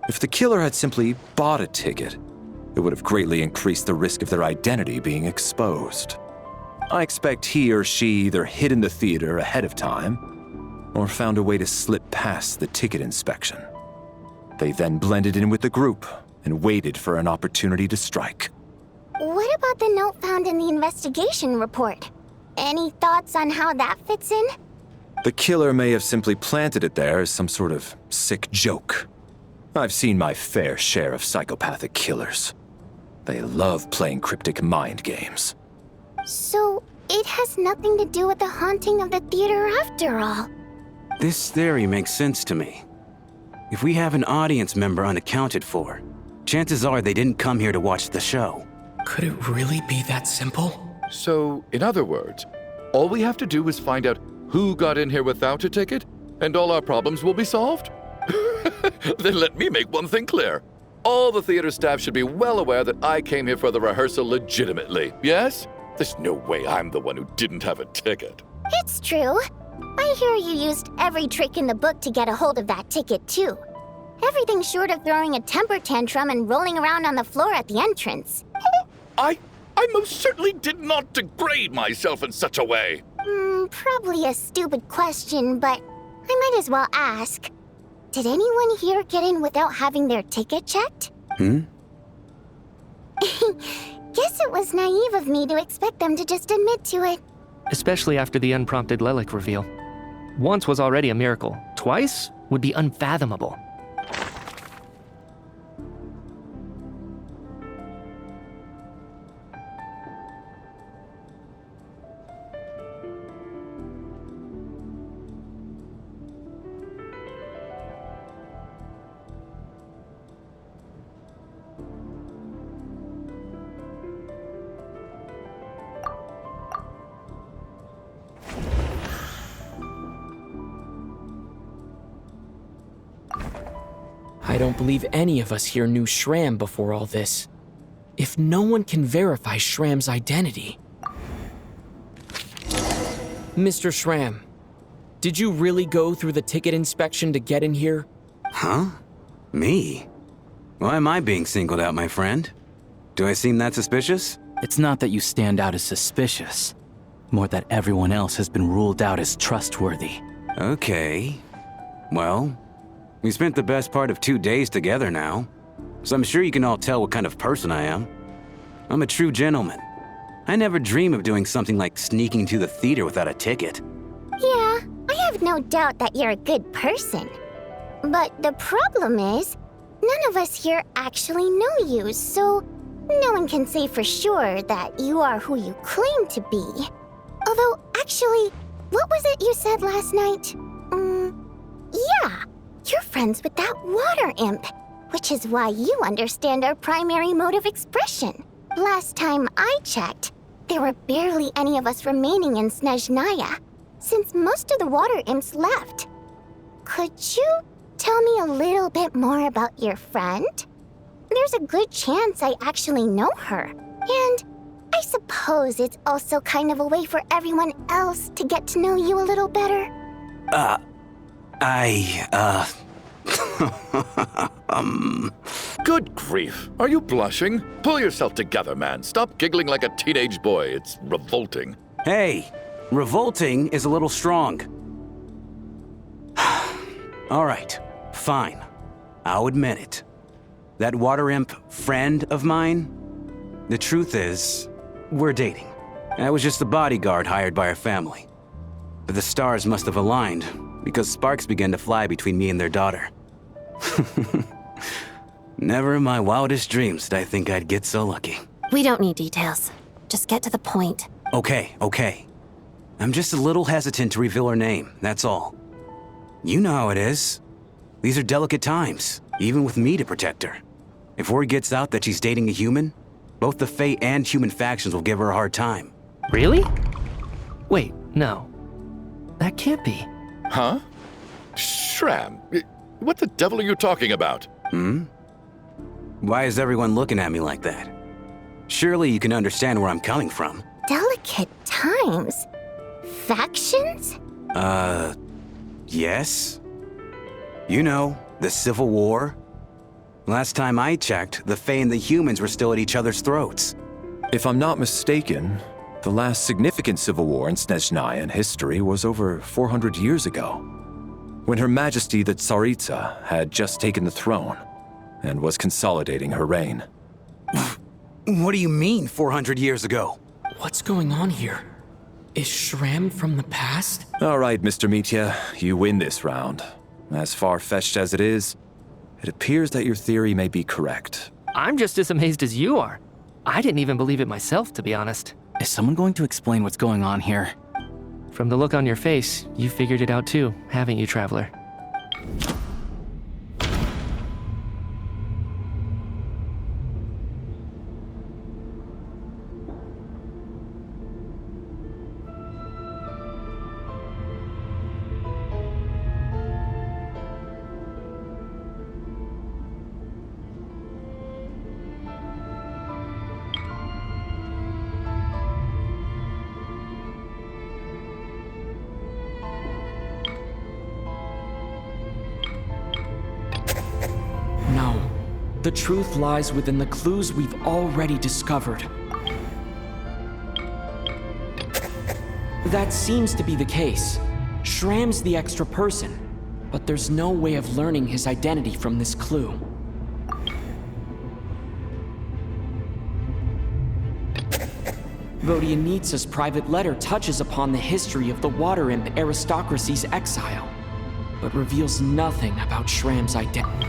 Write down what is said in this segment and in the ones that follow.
If the killer had simply bought a ticket, it would have greatly increased the risk of their identity being exposed. I expect he or she either hid in the theater ahead of time, or found a way to slip past the ticket inspection. They then blended in with the group and waited for an opportunity to strike. What about the note found in the investigation report? Any thoughts on how that fits in? The killer may have simply planted it there as some sort of sick joke. I've seen my fair share of psychopathic killers. They love playing cryptic mind games. So, it has nothing to do with the haunting of the theater after all. This theory makes sense to me. If we have an audience member unaccounted for, chances are they didn't come here to watch the show. Could it really be that simple? So, in other words, all we have to do is find out who got in here without a ticket, and all our problems will be solved? Then let me make one thing clear. All the theater staff should be well aware that I came here for the rehearsal legitimately, yes? There's no way I'm the one who didn't have a ticket. It's true. I hear you used every trick in the book to get a hold of that ticket, too. Everything short of throwing a temper tantrum and rolling around on the floor at the entrance. I most certainly did not degrade myself in such a way. Probably a stupid question, but I might as well ask. Did anyone here get in without having their ticket checked? Guess it was naive of me to expect them to just admit to it. Especially after the unprompted Lelik reveal. Once was already a miracle. Twice would be unfathomable. I don't believe any of us here knew Shram before all this. If no one can verify Shram's identity... Mr. Shram, did you really go through the ticket inspection to get in here? Huh? Me? Why am I being singled out, my friend? Do I seem that suspicious? It's not that you stand out as suspicious, more that everyone else has been ruled out as trustworthy. Okay. Well, we spent the best part of 2 days together now, so I'm sure you can all tell what kind of person I am. I'm a true gentleman. I never dream of doing something like sneaking to the theater without a ticket. Yeah, I have no doubt that you're a good person. But the problem is, none of us here actually know you, so no one can say for sure that you are who you claim to be. Although, actually, what was it you said last night? Yeah, you're friends with that water imp, which is why you understand our primary mode of expression. Last time I checked, there were barely any of us remaining in Snezhnaya, since most of the water imps left. Could you tell me a little bit more about your friend? There's a good chance I actually know her. And I suppose it's also kind of a way for everyone else to get to know you a little better. Good grief. Are you blushing? Pull yourself together, man. Stop giggling like a teenage boy. It's revolting. Hey, revolting is a little strong. All right, fine. I'll admit it. That water imp friend of mine, the truth is, we're dating. I was just the bodyguard hired by our family. But the stars must have aligned, because sparks began to fly between me and their daughter. Never in my wildest dreams did I think I'd get so lucky. We don't need details. Just get to the point. Okay. I'm just a little hesitant to reveal her name, that's all. You know how it is. These are delicate times, even with me to protect her. If word gets out that she's dating a human, both the Fae and human factions will give her a hard time. Really? Wait, no. That can't be. Huh? Shram, what the devil are you talking about? Why is everyone looking at me like that? Surely you can understand where I'm coming from. Delicate times? Factions? Yes. You know, the Civil War. Last time I checked, the Fae and the humans were still at each other's throats. If I'm not mistaken, the last significant civil war in Snezhnayan history was over 400 years ago, when Her Majesty the Tsaritsa had just taken the throne and was consolidating her reign. What do you mean, 400 years ago? What's going on here? Is Shram from the past? All right, Mr. Mitya, you win this round. As far-fetched as it is, it appears that your theory may be correct. I'm just as amazed as you are. I didn't even believe it myself, to be honest. Is someone going to explain what's going on here? From the look on your face, you figured it out too, haven't you, Traveler? No. The truth lies within the clues we've already discovered. That seems to be the case. Shram's the extra person, but there's no way of learning his identity from this clue. Vodyanitsa's private letter touches upon the history of the Water Imp aristocracy's exile, but reveals nothing about Shram's identity.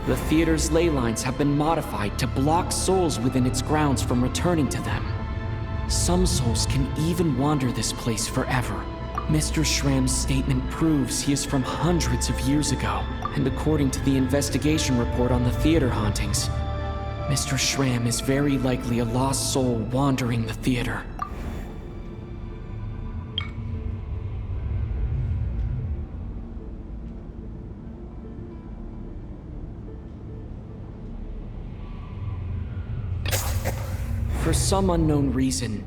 The theater's ley lines have been modified to block souls within its grounds from returning to them. Some souls can even wander this place forever. Mr. Shram's statement proves he is from hundreds of years ago, and according to the investigation report on the theater hauntings, Mr. Shram is very likely a lost soul wandering the theater. For some unknown reason,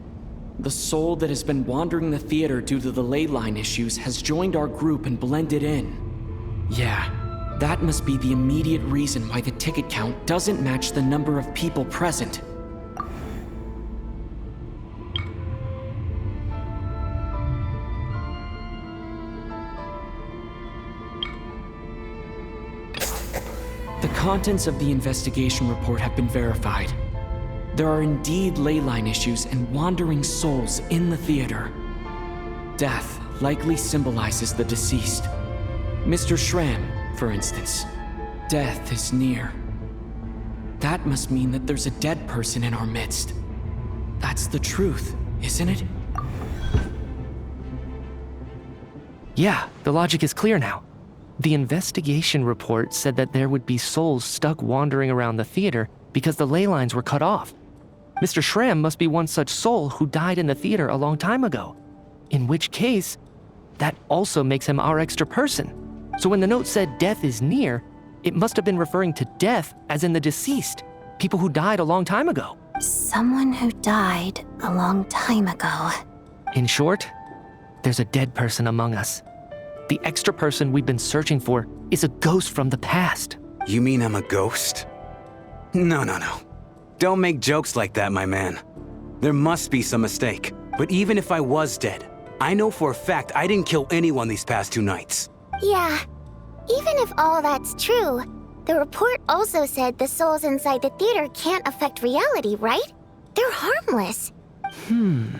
the soul that has been wandering the theater due to the ley line issues has joined our group and blended in. Yeah, that must be the immediate reason why the ticket count doesn't match the number of people present. The contents of the investigation report have been verified. There are indeed ley line issues and wandering souls in the theater. Death likely symbolizes the deceased. Mr. Shram, for instance. Death is near. That must mean that there's a dead person in our midst. That's the truth, isn't it? Yeah, the logic is clear now. The investigation report said that there would be souls stuck wandering around the theater because the ley lines were cut off. Mr. Shram must be one such soul who died in the theater a long time ago. In which case, that also makes him our extra person. So when the note said death is near, it must have been referring to death as in the deceased, people who died a long time ago. Someone who died a long time ago. In short, there's a dead person among us. The extra person we've been searching for is a ghost from the past. You mean I'm a ghost? No. Don't make jokes like that, my man. There must be some mistake. But even if I was dead, I know for a fact I didn't kill anyone these past 2 nights. Yeah, even if all that's true, the report also said the souls inside the theater can't affect reality, right? They're harmless. Then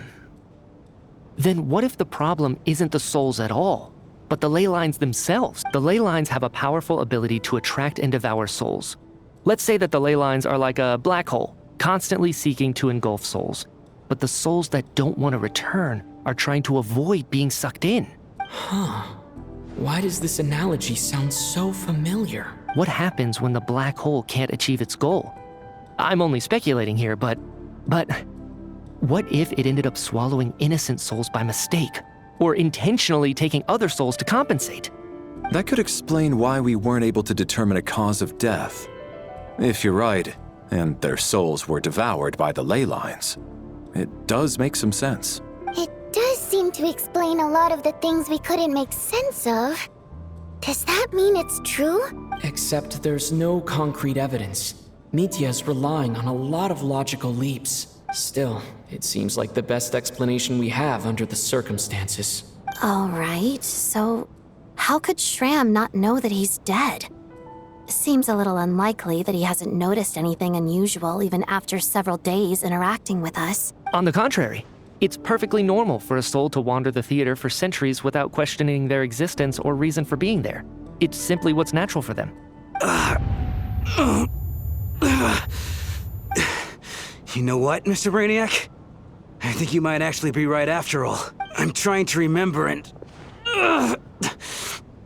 what if the problem isn't the souls at all, but the ley lines themselves? The ley lines have a powerful ability to attract and devour souls. Let's say that the ley lines are like a black hole, constantly seeking to engulf souls. But the souls that don't want to return are trying to avoid being sucked in. Why does this analogy sound so familiar? What happens when the black hole can't achieve its goal? I'm only speculating here, but what if it ended up swallowing innocent souls by mistake, or intentionally taking other souls to compensate? That could explain why we weren't able to determine a cause of death. If you're right, and their souls were devoured by the ley lines, it does make some sense. It does seem to explain a lot of the things we couldn't make sense of. Does that mean it's true? Except there's no concrete evidence. Mitya's relying on a lot of logical leaps. Still, it seems like the best explanation we have under the circumstances. Alright, so how could Shram not know that he's dead? Seems a little unlikely that he hasn't noticed anything unusual even after several days interacting with us. On the contrary, it's perfectly normal for a soul to wander the theater for centuries without questioning their existence or reason for being there. It's simply what's natural for them. You know what, Mr. Brainiac? I think you might actually be right after all. I'm trying to remember and...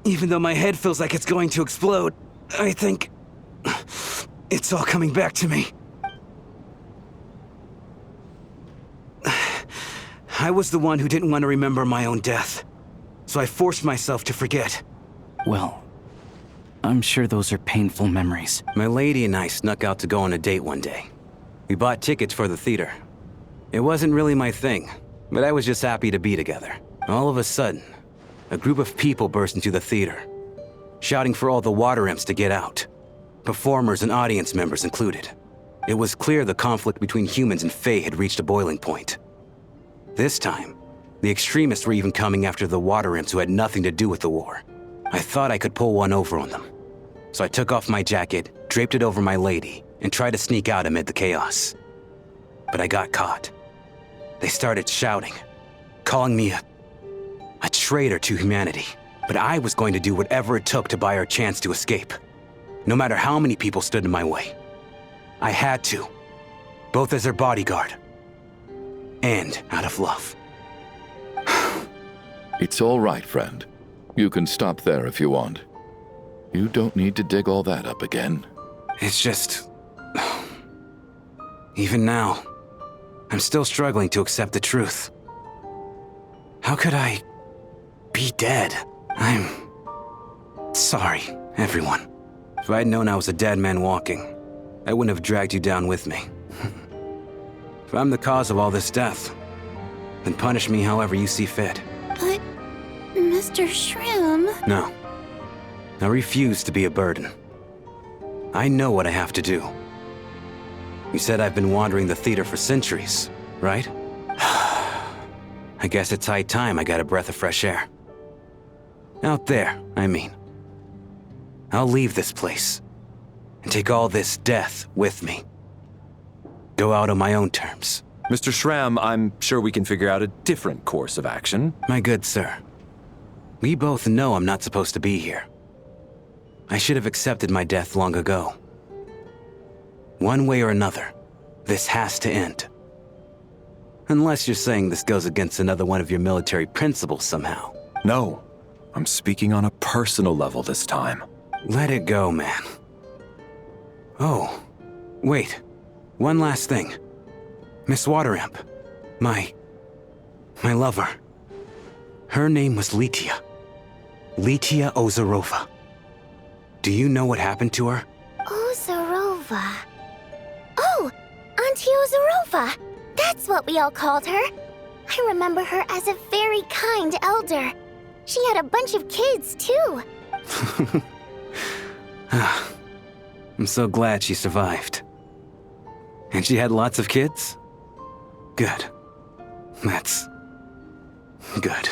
even though my head feels like it's going to explode, I think... it's all coming back to me. I was the one who didn't want to remember my own death, so I forced myself to forget. Well, I'm sure those are painful memories. My lady and I snuck out to go on a date one day. We bought tickets for the theater. It wasn't really my thing, but I was just happy to be together. All of a sudden, a group of people burst into the theater, shouting for all the water imps to get out, performers and audience members included. It was clear the conflict between humans and Fae had reached a boiling point. This time, the extremists were even coming after the water imps who had nothing to do with the war. I thought I could pull one over on them. So I took off my jacket, draped it over my lady, and tried to sneak out amid the chaos. But I got caught. They started shouting, calling me a traitor to humanity. But I was going to do whatever it took to buy her a chance to escape, no matter how many people stood in my way. I had to, both as their bodyguard and out of love. It's all right, friend. You can stop there if you want. You don't need to dig all that up again. It's just... even now, I'm still struggling to accept the truth. How could I be dead? I'm sorry, everyone. If I'd known I was a dead man walking, I wouldn't have dragged you down with me. If I'm the cause of all this death, then punish me however you see fit. But, Mr. Shram... No. I refuse to be a burden. I know what I have to do. You said I've been wandering the theater for centuries, right? I guess it's high time I got a breath of fresh air. Out there, I mean. I'll leave this place and take all this death with me. Go out on my own terms. Mr. Shram, I'm sure we can figure out a different course of action. My good sir, we both know I'm not supposed to be here. I should have accepted my death long ago. One way or another, this has to end. Unless you're saying this goes against another one of your military principles somehow. No, I'm speaking on a personal level this time. Let it go, man. Oh, wait. One last thing. Miss Water Imp. My lover. Her name was Litia. Litia Ozarova. Do you know what happened to her? Ozarova. Oh, Auntie Ozarova. That's what we all called her. I remember her as a very kind elder. She had a bunch of kids, too. I'm so glad she survived. And she had lots of kids? Good. That's... good.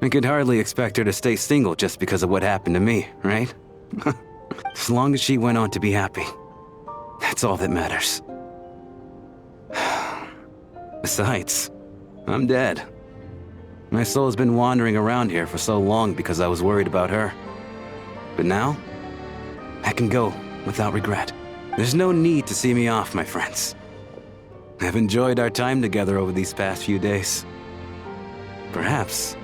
I could hardly expect her to stay single just because of what happened to me, right? As long as she went on to be happy. That's all that matters. Besides, I'm dead. My soul has been wandering around here for so long because I was worried about her. But now, I can go without regret. There's no need to see me off, my friends. I've enjoyed our time together over these past few days. Perhaps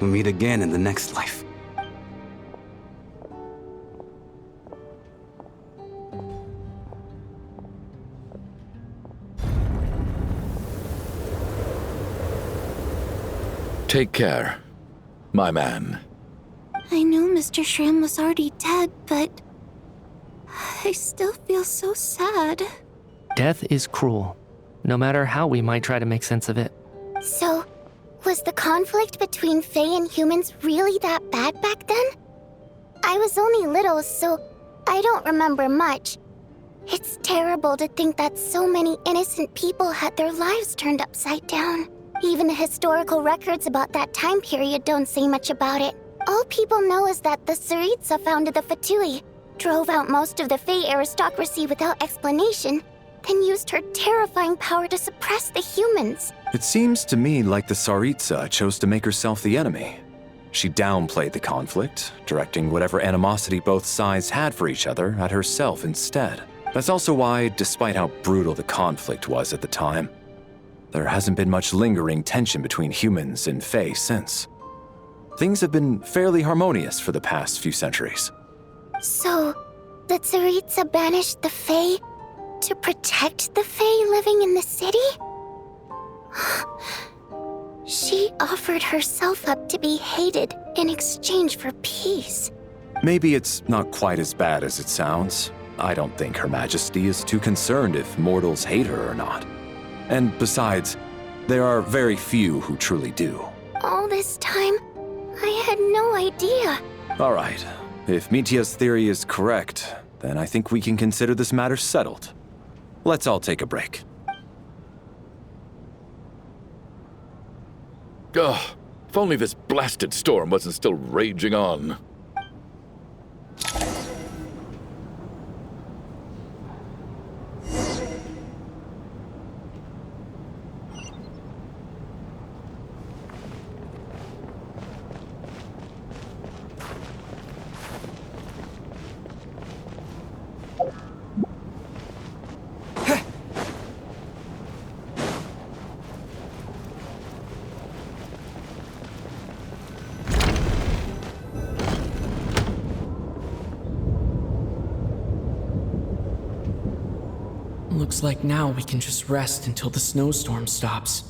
we'll meet again in the next life. Take care, my man. I know Mr. Shram was already dead, but... I still feel so sad. Death is cruel, no matter how we might try to make sense of it. So, was Was the conflict between Fae and humans really that bad back then? I was only little, so I don't remember much. It's terrible to think that so many innocent people had their lives turned upside down. Even the historical records about that time period don't say much about it. All people know is that the Tsaritsa founded the Fatui, drove out most of the Fae aristocracy without explanation, then used her terrifying power to suppress the humans. It seems to me like the Tsaritsa chose to make herself the enemy. She downplayed the conflict, directing whatever animosity both sides had for each other at herself instead. That's also why, despite how brutal the conflict was at the time, there hasn't been much lingering tension between humans and Fae since. Things have been fairly harmonious for the past few centuries. So, the Tsaritsa banished the Fae to protect the Fae living in the city? She offered herself up to be hated in exchange for peace. Maybe it's not quite as bad as it sounds. I don't think Her Majesty is too concerned if mortals hate her or not. And besides, there are very few who truly do. All this time, I had no idea. All right. If Mitia's theory is correct, then I think we can consider this matter settled. Let's all take a break. Ugh, if only this blasted storm wasn't still raging on. Looks like now we can just rest until the snowstorm stops.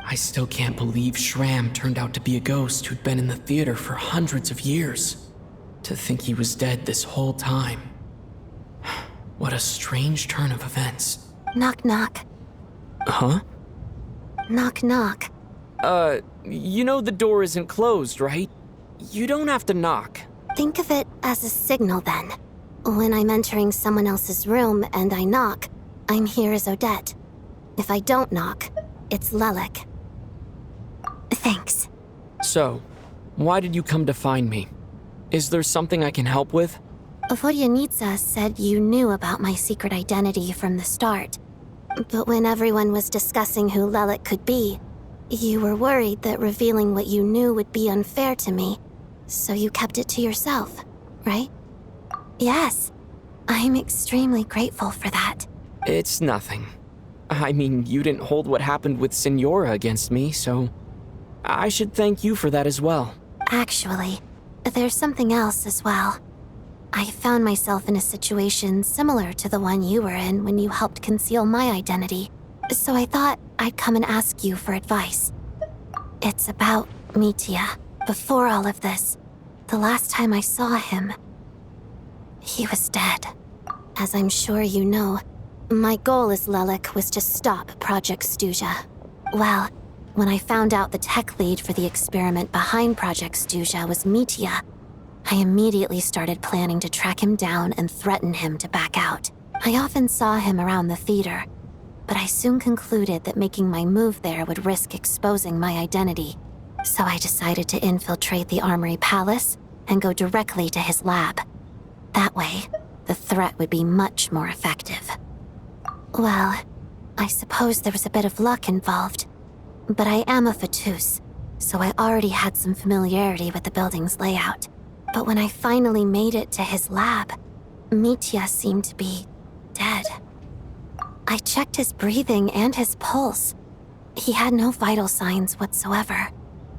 I still can't believe Shram turned out to be a ghost who'd been in the theater for hundreds of years. To think he was dead this whole time. What a strange turn of events. Knock, knock. Huh? Knock, knock. You know the door isn't closed, right? You don't have to knock. Think of it as a signal then. When I'm entering someone else's room and I knock, I'm here as Odette. If I don't knock, it's Lelik. Thanks. So, why did you come to find me? Is there something I can help with? Vodyanitsa said you knew about my secret identity from the start. But when everyone was discussing who Lelik could be, you were worried that revealing what you knew would be unfair to me, so you kept it to yourself, right? Yes. I'm extremely grateful for that. It's nothing. I mean, you didn't hold what happened with Signora against me, so I should thank you for that as well. Actually, there's something else as well. I found myself in a situation similar to the one you were in when you helped conceal my identity, so I thought I'd come and ask you for advice. It's about Mitia. Before all of this, the last time I saw him, he was dead. As I'm sure you know, my goal as Lelik was to stop Project Stuja. Well, when I found out the tech lead for the experiment behind Project Stuja was Mitia, I immediately started planning to track him down and threaten him to back out. I often saw him around the theater, but I soon concluded that making my move there would risk exposing my identity. So I decided to infiltrate the Armory Palace and go directly to his lab. That way, the threat would be much more effective. Well, I suppose there was a bit of luck involved, but I am a Fatus, so I already had some familiarity with the building's layout. But when I finally made it to his lab, Mitia seemed to be dead. I checked his breathing and his pulse. He had no vital signs whatsoever.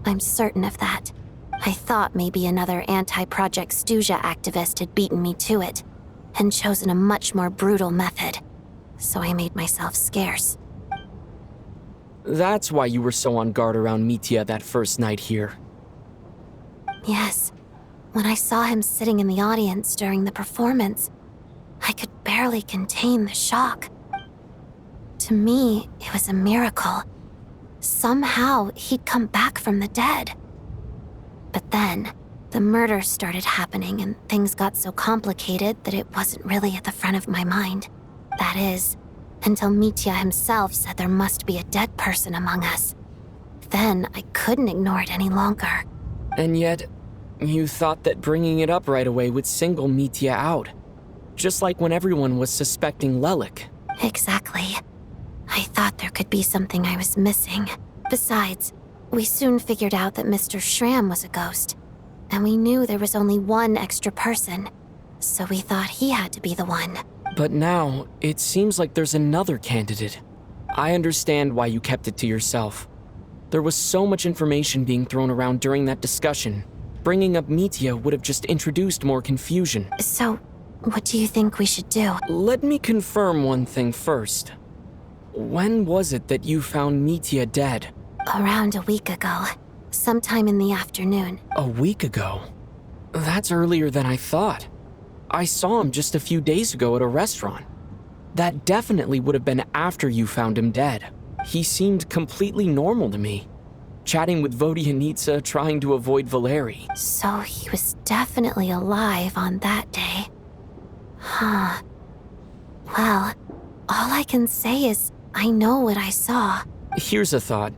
I'm certain of that. I thought maybe another anti-Project Stuja activist had beaten me to it, and chosen a much more brutal method. So I made myself scarce. That's why you were so on guard around Mitia that first night here. Yes. When I saw him sitting in the audience during the performance, I could barely contain the shock. To me, it was a miracle. Somehow, he'd come back from the dead. But then, the murders started happening and things got so complicated that it wasn't really at the front of my mind. That is, until Mitya himself said there must be a dead person among us. Then I couldn't ignore it any longer. And yet, you thought that bringing it up right away would single Mitya out. Just like when everyone was suspecting Lelik. Exactly. I thought there could be something I was missing. Besides, we soon figured out that Mr. Schramm was a ghost. And we knew there was only one extra person. So we thought he had to be the one. But now, it seems like there's another candidate. I understand why you kept it to yourself. There was so much information being thrown around during that discussion. Bringing up Mitya would have just introduced more confusion. So, what do you think we should do? Let me confirm one thing first. When was it that you found Mitya dead? Around a week ago. Sometime in the afternoon. A week ago? That's earlier than I thought. I saw him just a few days ago at a restaurant. That definitely would have been after you found him dead. He seemed completely normal to me. Chatting with Vodyanitsa, trying to avoid Valeri. So he was definitely alive on that day. Huh. Well, all I can say is I know what I saw. Here's a thought.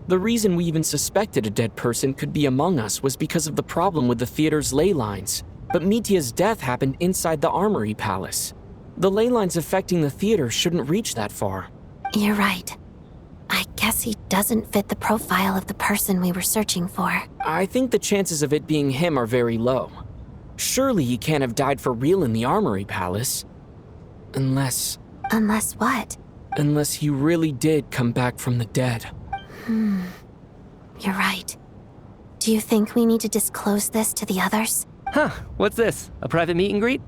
The reason we even suspected a dead person could be among us was because of the problem with the theater's ley lines. But Mitya's death happened inside the Armory Palace. The ley lines affecting the theater shouldn't reach that far. You're right. I guess he doesn't fit the profile of the person we were searching for. I think the chances of it being him are very low. Surely he can't have died for real in the Armory Palace. Unless what? Unless he really did come back from the dead. You're right. Do you think we need to disclose this to the others? Huh, what's this? A private meet and greet?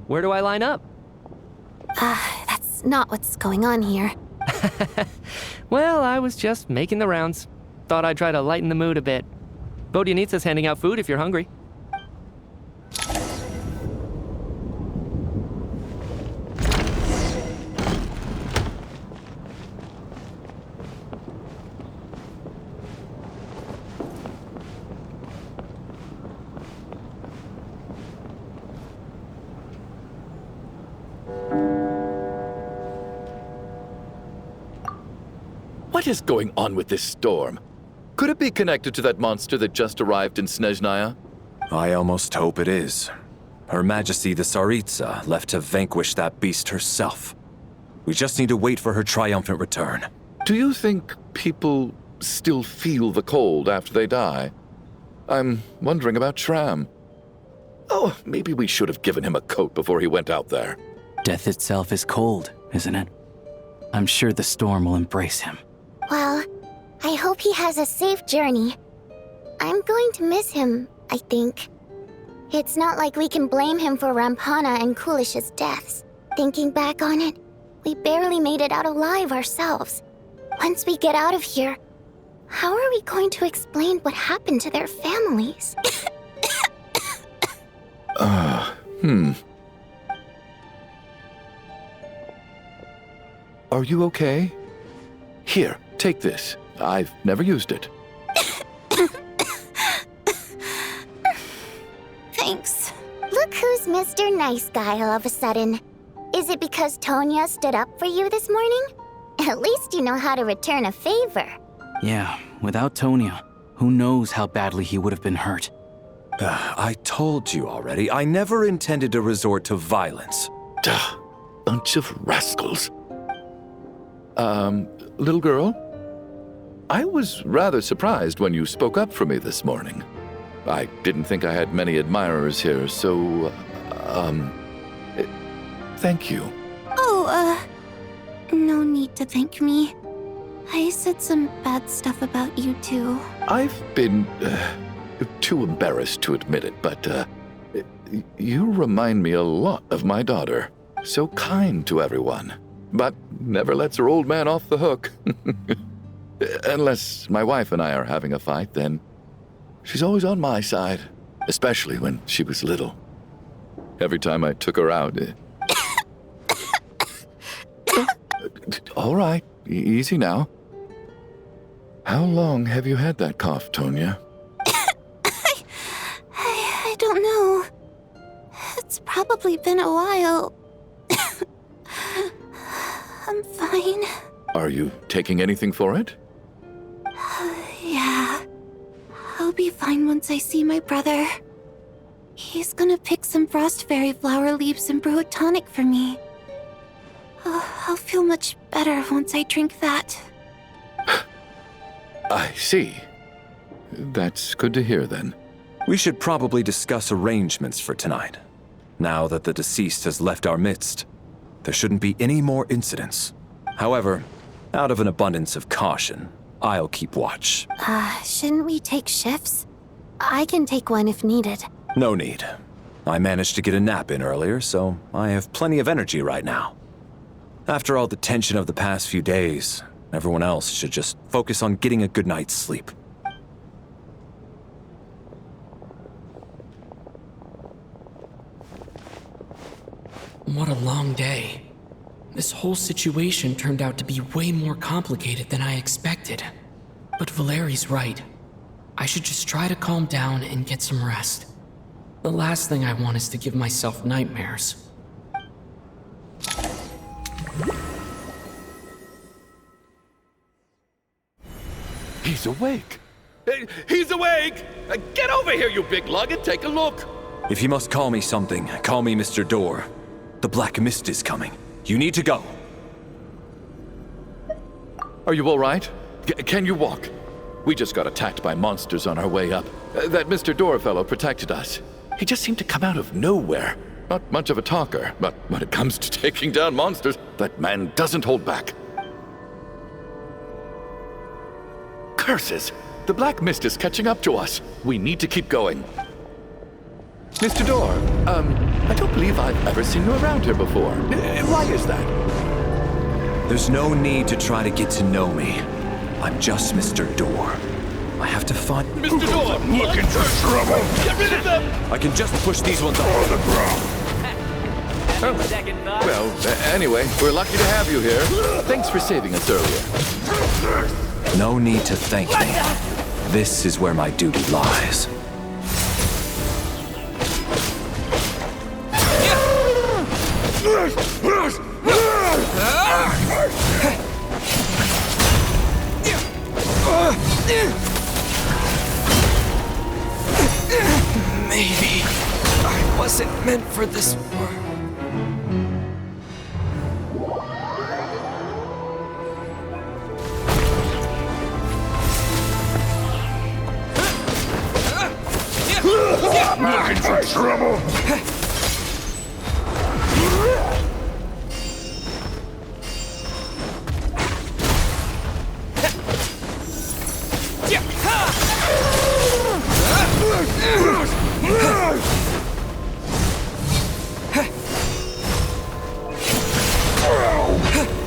Where do I line up? That's not what's going on here. Well, I was just making the rounds. Thought I'd try to lighten the mood a bit. Vodyanitsa's handing out food if you're hungry. What is going on with this storm? Could it be connected to that monster that just arrived in Snezhnaya? I almost hope it is. Her Majesty the Tsaritsa left to vanquish that beast herself. We just need to wait for her triumphant return. Do you think people still feel the cold after they die? I'm wondering about Schramm. Oh, maybe we should have given him a coat before he went out there. Death itself is cold, isn't it? I'm sure the storm will embrace him. Well, I hope he has a safe journey. I'm going to miss him, I think. It's not like we can blame him for Rampana and Kulish's deaths. Thinking back on it, we barely made it out alive ourselves. Once we get out of here, how are we going to explain what happened to their families? Are you okay? Here, take this. I've never used it. Thanks. Look who's Mr. Nice Guy all of a sudden. Is it because Tonya stood up for you this morning? At least you know how to return a favor. Yeah, without Tonya, who knows how badly he would have been hurt. I told you already, I never intended to resort to violence. Duh, bunch of rascals. Little girl? I was rather surprised when you spoke up for me this morning. I didn't think I had many admirers here, so, thank you. Oh, no need to thank me. I said some bad stuff about you too. I've been, too embarrassed to admit it, but, you remind me a lot of my daughter. So kind to everyone, but never lets her old man off the hook. Unless my wife and I are having a fight, then she's always on my side, especially when she was little. Every time I took her out, All right, easy now. How long have you had that cough, Tonya? I don't know. It's probably been a while. I'm fine. Are you taking anything for it? Yeah. I'll be fine once I see my brother. He's gonna pick some frost fairy flower leaves and brew a tonic for me. I'll feel much better once I drink that. I see. That's good to hear then. We should probably discuss arrangements for tonight. Now that the deceased has left our midst, there shouldn't be any more incidents. However, out of an abundance of caution, I'll keep watch. Shouldn't we take shifts? I can take one if needed. No need. I managed to get a nap in earlier, so I have plenty of energy right now. After all the tension of the past few days, everyone else should just focus on getting a good night's sleep. What a long day. This whole situation turned out to be way more complicated than I expected. But Valeri's right. I should just try to calm down and get some rest. The last thing I want is to give myself nightmares. He's awake. He's awake! Get over here, you big lug, and take a look. If you must call me something, call me Mr. Door. The Black Mist is coming. You need to go. Are you all right? Can you walk? We just got attacked by monsters on our way up. That Mr. Door fellow protected us. He just seemed to come out of nowhere. Not much of a talker, but when it comes to taking down monsters, that man doesn't hold back. Curses! The Black Mist is catching up to us. We need to keep going. Mr. Door, I don't believe I've ever seen you around here before. Why is that? There's no need to try to get to know me. I'm just Mr. Door. I have to find... Mr. Door! Looking for trouble! Get rid of them! I can just push these ones off the ground. Well, anyway, we're lucky to have you here. Thanks for saving us earlier. No need to thank me. This is where my duty lies. Maybe I wasn't meant for this world. Looking for trouble?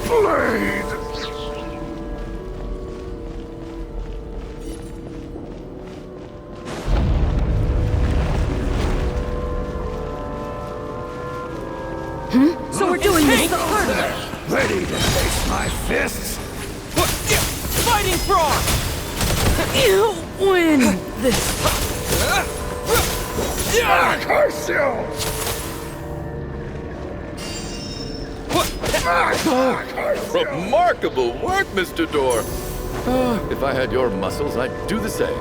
Blade! So we're doing this the hard way. Ready to face my fists? Fighting frog! You win this. Dark Herschel! Remarkable work, Mr. Door. If I had your muscles, I'd do the same.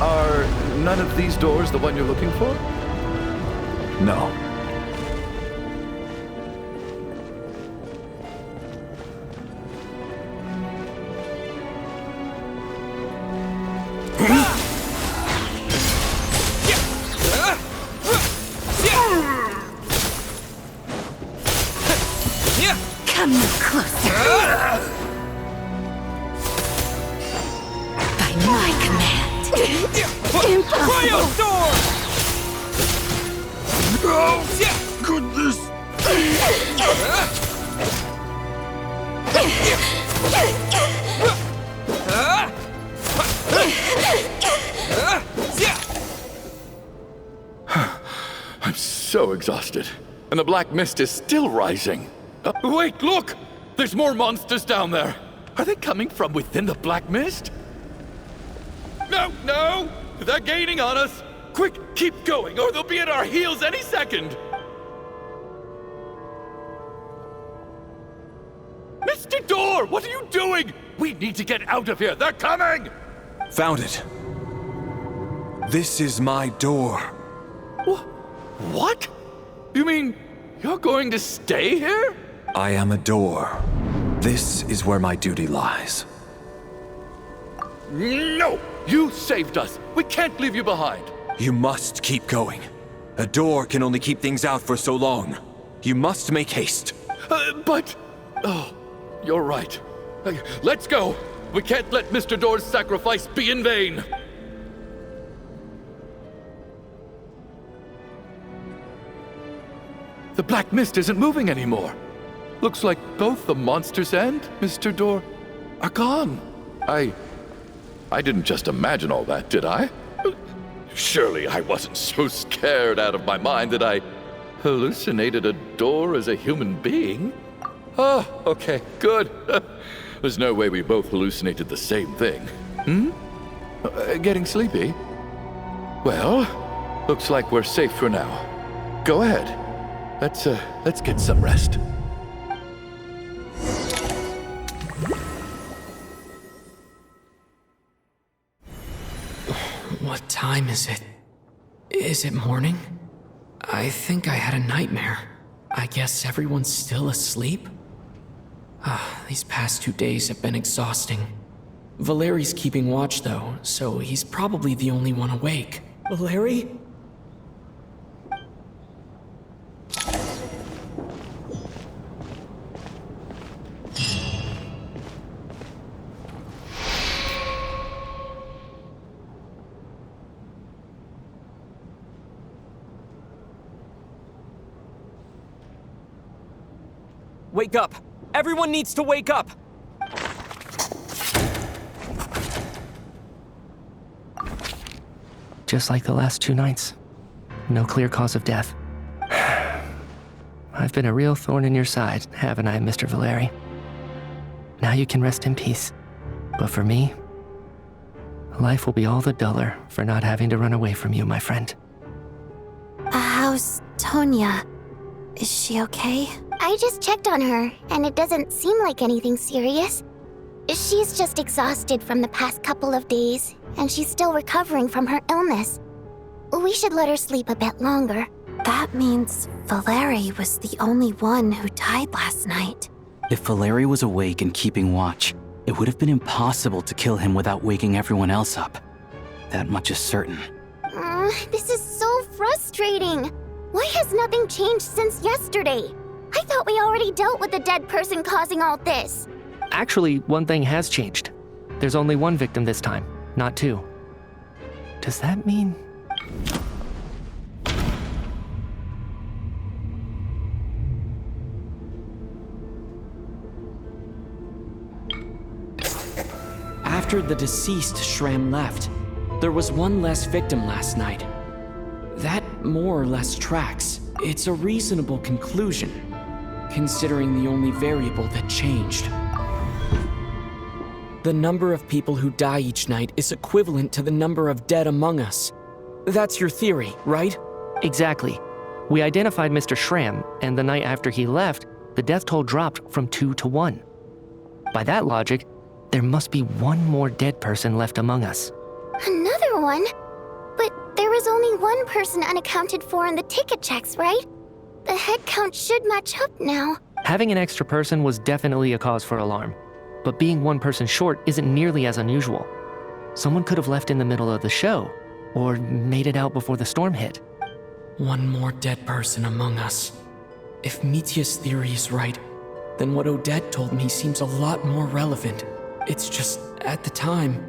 Are none of these doors the one you're looking for? No. Come no closer. By my command. Impossible. Oh, goodness! exhausted, and the black mist is still rising. Wait, look! There's more monsters down there. Are they coming from within the black mist? No! They're gaining on us! Quick, keep going, or they'll be at our heels any second! Mr. Door, what are you doing? We need to get out of here. They're coming! Found it. This is my door. What? You mean you're going to stay here? I am a door. This is where my duty lies. No! You saved us. We can't leave you behind. You must keep going. A door can only keep things out for so long. You must make haste. But... Oh, you're right. Let's go. We can't let Mr. Door's sacrifice be in vain. The black mist isn't moving anymore. Looks like both the monsters and Mr. Door are gone. I didn't just imagine all that, did I? Surely I wasn't so scared out of my mind that I hallucinated a door as a human being? Oh, okay, good. There's no way we both hallucinated the same thing. Getting sleepy? Well, looks like we're safe for now. Go ahead. Let's get some rest. What time is it? Is it morning? I think I had a nightmare. I guess everyone's still asleep? These past 2 days have been exhausting. Valeri's keeping watch though, so he's probably the only one awake. Valeri? Wake up! Everyone needs to wake up! Just like the last 2 nights. No clear cause of death. I've been a real thorn in your side, haven't I, Mr. Valeri? Now you can rest in peace. But for me, life will be all the duller for not having to run away from you, my friend. How's Tonya? Is she okay? I just checked on her, and it doesn't seem like anything serious. She's just exhausted from the past couple of days, and she's still recovering from her illness. We should let her sleep a bit longer. That means Valeri was the only one who died last night. If Valeri was awake and keeping watch, it would have been impossible to kill him without waking everyone else up. That much is certain. This is so frustrating. Why has nothing changed since yesterday? I thought we already dealt with the dead person causing all this. Actually, one thing has changed. There's only 1 victim this time, not 2. Does that mean... After the deceased Shram left, there was 1 less victim last night. That more or less tracks. It's a reasonable conclusion, considering the only variable that changed. The number of people who die each night is equivalent to the number of dead among us. That's your theory, right? Exactly. We identified Mr. Shram, and the night after he left, the death toll dropped from 2 to 1. By that logic, there must be 1 more dead person left among us. Another one? But there was only 1 person unaccounted for in the ticket checks, right? The head count should match up now. Having an extra person was definitely a cause for alarm, but being 1 person short isn't nearly as unusual. Someone could have left in the middle of the show, or made it out before the storm hit. 1 more dead person among us. If Mitya's theory is right, then what Odette told me seems a lot more relevant. It's just, at the time,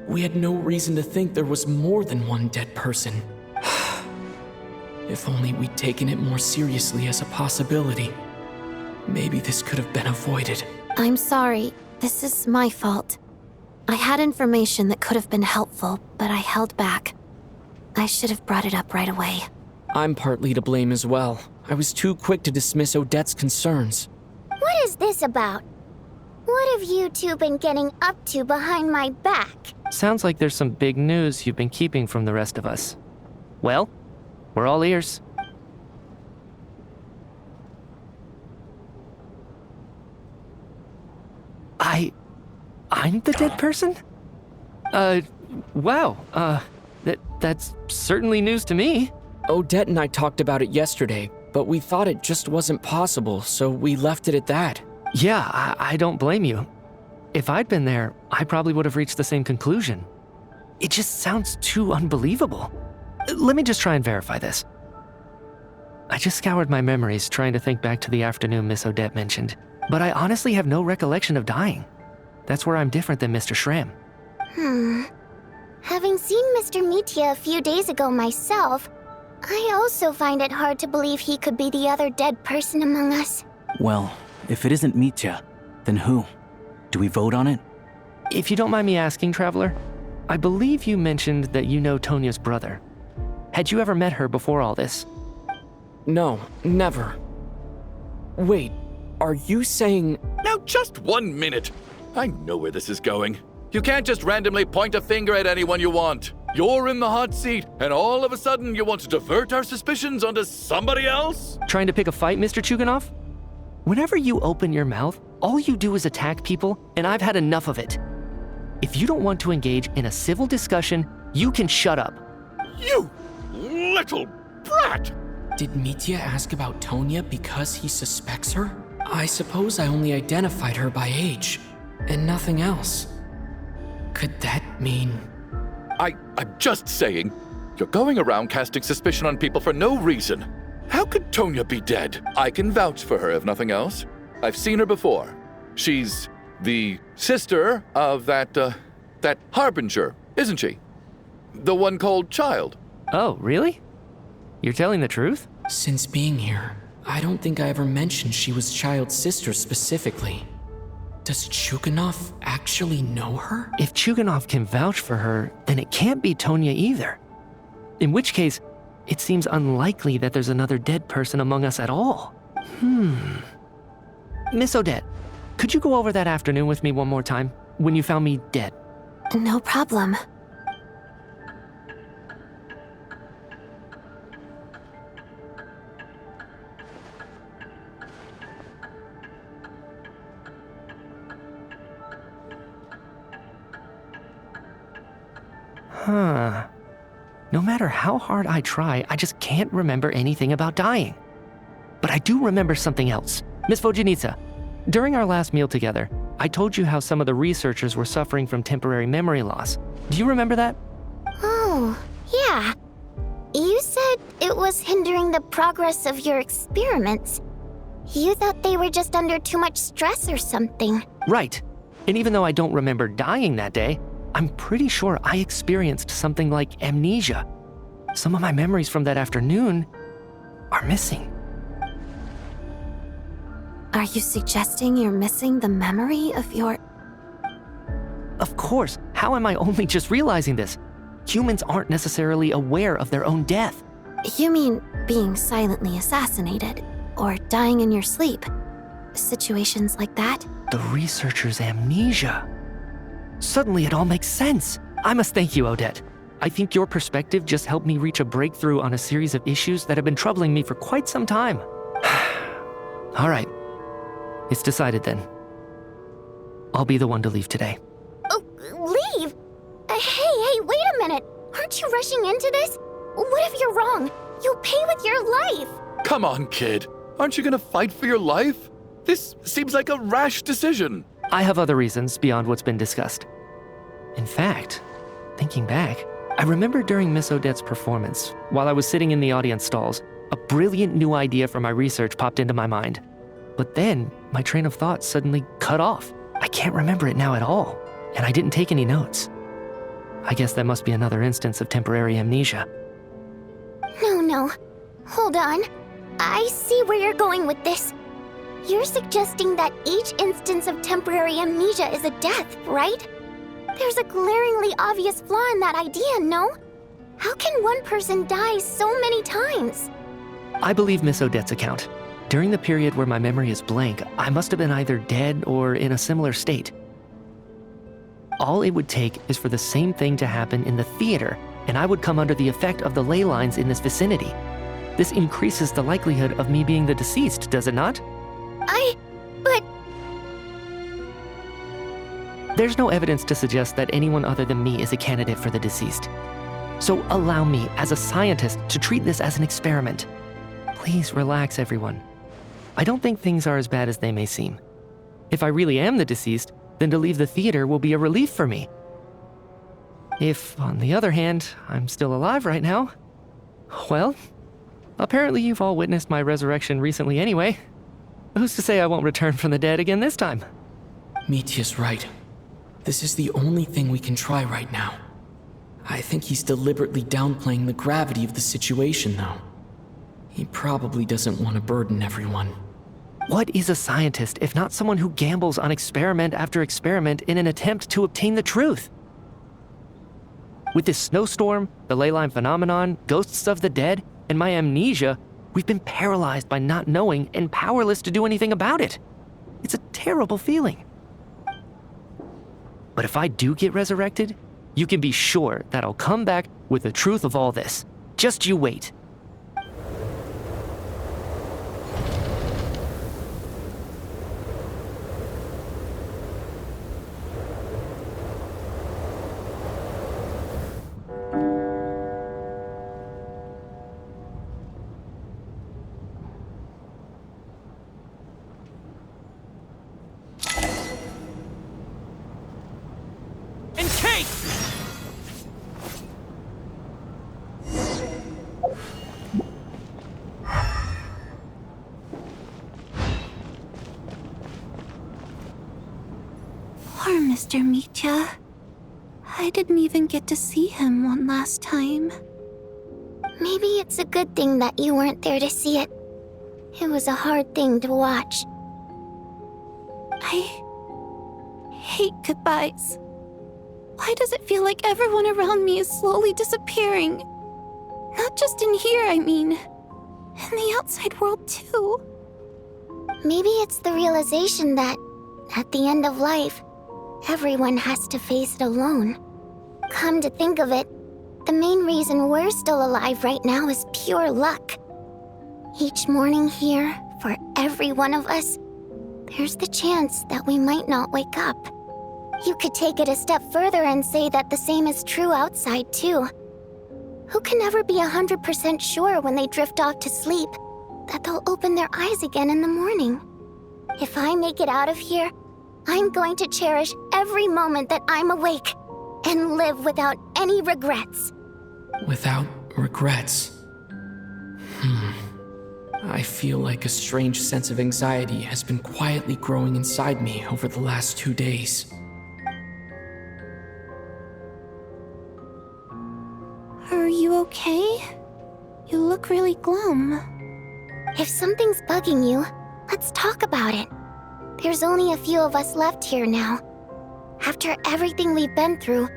we had no reason to think there was more than 1 dead person. If only we'd taken it more seriously as a possibility. Maybe this could have been avoided. I'm sorry. This is my fault. I had information that could have been helpful, but I held back. I should have brought it up right away. I'm partly to blame as well. I was too quick to dismiss Odette's concerns. What is this about? What have you two been getting up to behind my back? Sounds like there's some big news you've been keeping from the rest of us. Well, we're all ears. I'm the dead person? Wow, that's certainly news to me. Odette and I talked about it yesterday, but we thought it just wasn't possible, so we left it at that. Yeah, I don't blame you. If I'd been there, I probably would have reached the same conclusion. It just sounds too unbelievable. Let me just try and verify this. I just scoured my memories trying to think back to the afternoon Miss Odette mentioned, but I honestly have no recollection of dying. That's where I'm different than Mr. Schramm. Having seen Mr. Mitya a few days ago myself, I also find it hard to believe he could be the other dead person among us. Well, if it isn't Mitya, then who? Do we vote on it? If you don't mind me asking, Traveler, I believe you mentioned that you know Tonya's brother. Had you ever met her before all this? No, never. Wait, are you saying... Now just 1 minute. I know where this is going. You can't just randomly point a finger at anyone you want. You're in the hot seat, and all of a sudden you want to divert our suspicions onto somebody else? Trying to pick a fight, Mr. Chuganov? Whenever you open your mouth, all you do is attack people, and I've had enough of it. If you don't want to engage in a civil discussion, you can shut up. You little brat! Did Mitya ask about Tonya because he suspects her? I suppose I only identified her by age, and nothing else. Could that mean... I'm just saying, you're going around casting suspicion on people for no reason. How could Tonya be dead? I can vouch for her if nothing else. I've seen her before. She's the sister of that Harbinger, isn't she? The one called Child. Oh, really? You're telling the truth? Since being here, I don't think I ever mentioned she was Child's sister specifically. Does Chuganov actually know her? If Chuganov can vouch for her, then it can't be Tonya either. In which case, it seems unlikely that there's another dead person among us at all. Miss Odette, could you go over that afternoon with me one more time, when you found me dead? No problem. No matter how hard I try, I just can't remember anything about dying. But I do remember something else. Miss Vojanitsa, during our last meal together, I told you how some of the researchers were suffering from temporary memory loss. Do you remember that? Oh, yeah. You said it was hindering the progress of your experiments. You thought they were just under too much stress or something. Right. And even though I don't remember dying that day, I'm pretty sure I experienced something like amnesia. Some of my memories from that afternoon are missing. Are you suggesting you're missing the memory of your... Of course. How am I only just realizing this? Humans aren't necessarily aware of their own death. You mean being silently assassinated, or dying in your sleep? Situations like that? The researcher's amnesia. Suddenly it all makes sense. I must thank you, Odette. I think your perspective just helped me reach a breakthrough on a series of issues that have been troubling me for quite some time. All right. It's decided then. I'll be the one to leave today. Oh, leave? Hey, wait a minute. Aren't you rushing into this? What if you're wrong? You'll pay with your life. Come on, kid. Aren't you gonna fight for your life? This seems like a rash decision. I have other reasons beyond what's been discussed. In fact, thinking back, I remember during Miss Odette's performance, while I was sitting in the audience stalls, a brilliant new idea for my research popped into my mind. But then, my train of thought suddenly cut off. I can't remember it now at all, and I didn't take any notes. I guess that must be another instance of temporary amnesia. No. Hold on. I see where you're going with this. You're suggesting that each instance of temporary amnesia is a death, right? There's a glaringly obvious flaw in that idea, no? How can one person die so many times? I believe Miss Odette's account. During the period where my memory is blank, I must have been either dead or in a similar state. All it would take is for the same thing to happen in the theater, and I would come under the effect of the ley lines in this vicinity. This increases the likelihood of me being the deceased, does it not? But There's no evidence to suggest that anyone other than me is a candidate for the deceased. So allow me, as a scientist, to treat this as an experiment. Please relax, everyone. I don't think things are as bad as they may seem. If I really am the deceased, then to leave the theater will be a relief for me. If, on the other hand, I'm still alive right now, well, apparently you've all witnessed my resurrection recently anyway. Who's to say I won't return from the dead again this time? Mitya's right. This is the only thing we can try right now. I think he's deliberately downplaying the gravity of the situation, though. He probably doesn't want to burden everyone. What is a scientist if not someone who gambles on experiment after experiment in an attempt to obtain the truth? With this snowstorm, the ley line phenomenon, ghosts of the dead, and my amnesia, we've been paralyzed by not knowing and powerless to do anything about it. It's a terrible feeling. But if I do get resurrected, you can be sure that I'll come back with the truth of all this. Just you wait. And Kate! Poor Mr. Mitya. I didn't even get to see him one last time. maybe it's a good thing that you weren't there to see it. It was a hard thing to watch. I hate goodbyes. Why does it feel like everyone around me is slowly disappearing? Not just in here, I mean. In the outside world, too. Maybe it's the realization that, at the end of life, everyone has to face it alone. Come to think of it, the main reason we're still alive right now is pure luck. Each morning here, for every one of us, there's the chance that we might not wake up. You could take it a step further and say that the same is true outside, too. Who can ever be 100% sure when they drift off to sleep that they'll open their eyes again in the morning? If I make it out of here, I'm going to cherish every moment that I'm awake and live without any regrets. Without regrets. I feel like a strange sense of anxiety has been quietly growing inside me over the last 2 days. Are you okay? You look really glum. If something's bugging you, let's talk about it. There's only a few of us left here now. After everything we've been through,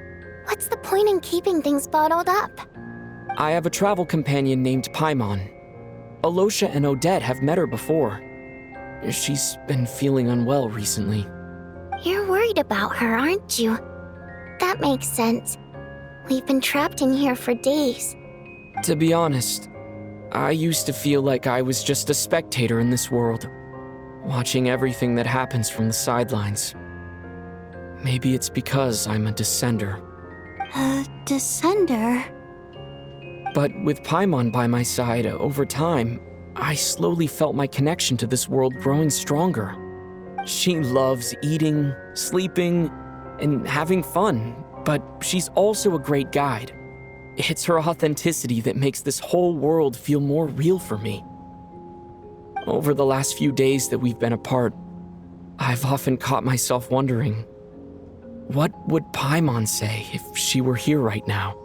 what's the point in keeping things bottled up? I have a travel companion named Paimon. Alosha and Odette have met her before. She's been feeling unwell recently. You're worried about her, aren't you? That makes sense. We've been trapped in here for days. To be honest, I used to feel like I was just a spectator in this world, watching everything that happens from the sidelines. Maybe it's because I'm a descender. A descender? But with Paimon by my side, over time, I slowly felt my connection to this world growing stronger. She loves eating, sleeping, and having fun, but she's also a great guide. It's her authenticity that makes this whole world feel more real for me. Over the last few days that we've been apart, I've often caught myself wondering, what would Paimon say if she were here right now?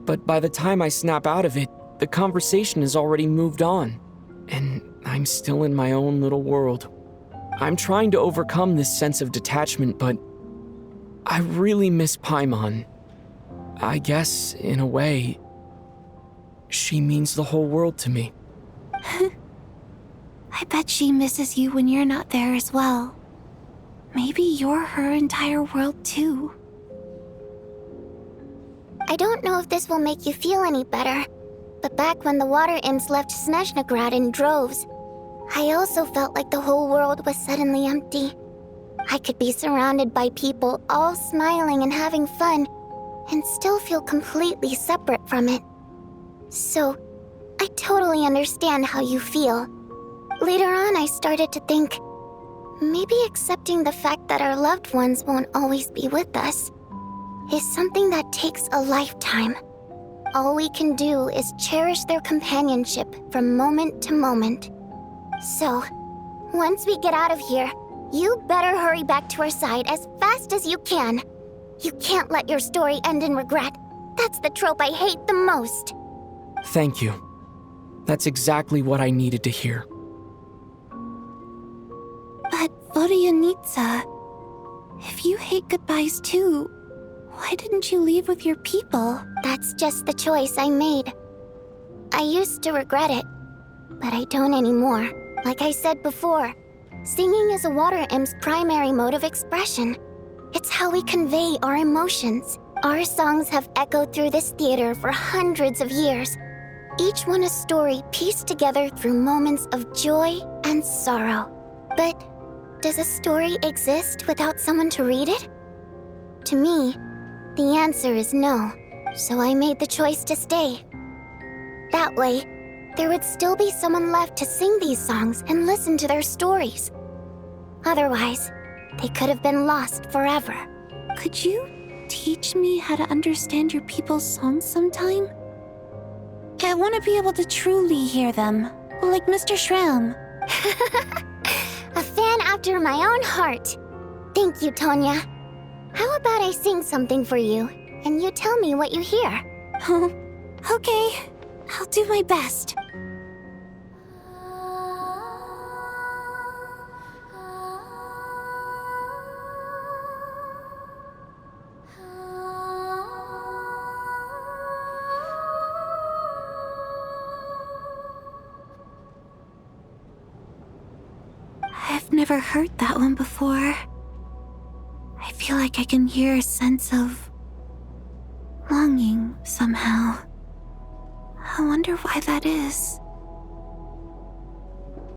But by the time I snap out of it, the conversation has already moved on, and I'm still in my own little world. I'm trying to overcome this sense of detachment, but I really miss Paimon. I guess, in a way, she means the whole world to me. I bet she misses you when you're not there as well. Maybe you're her entire world too. I don't know if this will make you feel any better, but back when the water imps left Snezhnegrad in droves, I also felt like the whole world was suddenly empty. I could be surrounded by people all smiling and having fun, and still feel completely separate from it. So, I totally understand how you feel. Later on, I started to think, maybe accepting the fact that our loved ones won't always be with us is something that takes a lifetime. All we can do is cherish their companionship from moment to moment. So, once we get out of here, you better hurry back to our side as fast as you can. You can't let your story end in regret. That's the trope I hate the most. Thank you. That's exactly what I needed to hear. But Vodyanitsa, if you hate goodbyes too, why didn't you leave with your people? That's just the choice I made. I used to regret it, but I don't anymore. Like I said before, singing is a water imp's primary mode of expression. It's how we convey our emotions. Our songs have echoed through this theater for hundreds of years, each one a story pieced together through moments of joy and sorrow. But does a story exist without someone to read it? To me, the answer is no, so I made the choice to stay. That way, there would still be someone left to sing these songs and listen to their stories. Otherwise, they could have been lost forever. Could you teach me how to understand your people's songs sometime? I want to be able to truly hear them, like Mr. Shram. A fan after my own heart. Thank you, Tonya. How about I sing something for you, and you tell me what you hear? Okay, I'll do my best. I've never heard that one before. I feel like I can hear a sense of longing somehow. I wonder why that is.